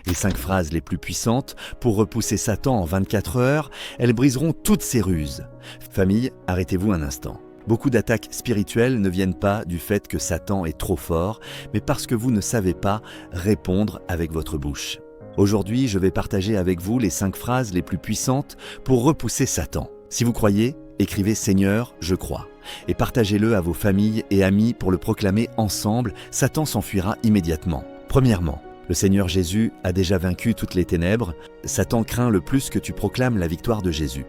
Les 5 phrases les plus puissantes pour repousser Satan en 24 heures, elles briseront toutes ses ruses. Famille, arrêtez-vous un instant. Beaucoup d'attaques spirituelles ne viennent pas du fait que Satan est trop fort, mais parce que vous ne savez pas répondre avec votre bouche. Aujourd'hui, je vais partager avec vous les 5 phrases les plus puissantes pour repousser Satan. Si vous croyez, écrivez « Seigneur, je crois » et partagez-le à vos familles et amis pour le proclamer ensemble. Satan s'enfuira immédiatement. Premièrement, le Seigneur Jésus a déjà vaincu toutes les ténèbres. Satan craint le plus que tu proclames la victoire de Jésus.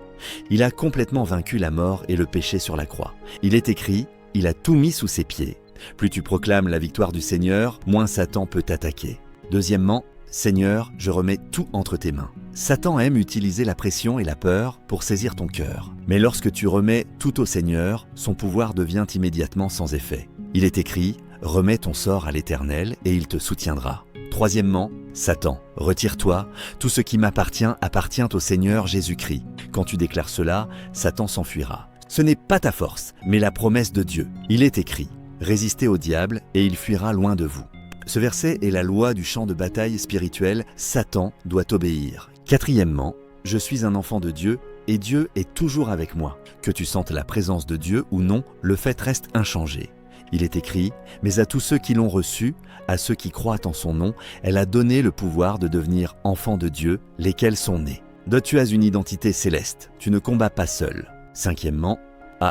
Il a complètement vaincu la mort et le péché sur la croix. Il est écrit, il a tout mis sous ses pieds. Plus tu proclames la victoire du Seigneur, moins Satan peut t'attaquer. Deuxièmement, Seigneur, je remets tout entre tes mains. Satan aime utiliser la pression et la peur pour saisir ton cœur. Mais lorsque tu remets tout au Seigneur, son pouvoir devient immédiatement sans effet. Il est écrit, remets ton sort à l'Éternel et il te soutiendra. Troisièmement, Satan, retire-toi, tout ce qui m'appartient appartient au Seigneur Jésus-Christ. Quand tu déclares cela, Satan s'enfuira. Ce n'est pas ta force, mais la promesse de Dieu. Il est écrit, résistez au diable et il fuira loin de vous. Ce verset est la loi du champ de bataille spirituel, Satan doit obéir. Quatrièmement, je suis un enfant de Dieu et Dieu est toujours avec moi. Que tu sentes la présence de Dieu ou non, le fait reste inchangé. Il est écrit, mais à tous ceux qui l'ont reçu, à ceux qui croient en son nom, elle a donné le pouvoir de devenir enfants de Dieu, lesquels sont nés. Tu as une identité céleste, tu ne combats pas seul. Cinquièmement,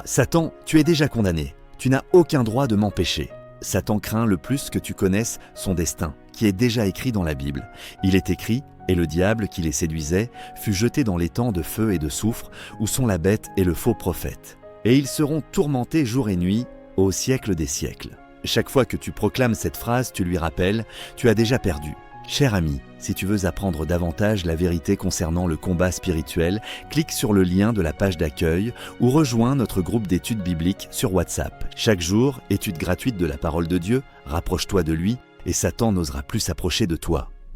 Satan, tu es déjà condamné, tu n'as aucun droit de m'empêcher. Satan craint le plus que tu connaisses son destin, qui est déjà écrit dans la Bible. Il est écrit, et le diable qui les séduisait fut jeté dans les temps de feu et de soufre, où sont la bête et le faux prophète. Et ils seront tourmentés jour et nuit, au siècle des siècles. Chaque fois que tu proclames cette phrase, tu lui rappelles, tu as déjà perdu. Cher ami, si tu veux apprendre davantage la vérité concernant le combat spirituel, clique sur le lien de la page d'accueil ou rejoins notre groupe d'études bibliques sur WhatsApp. Chaque jour, étude gratuite de la parole de Dieu, rapproche-toi de lui et Satan n'osera plus s'approcher de toi.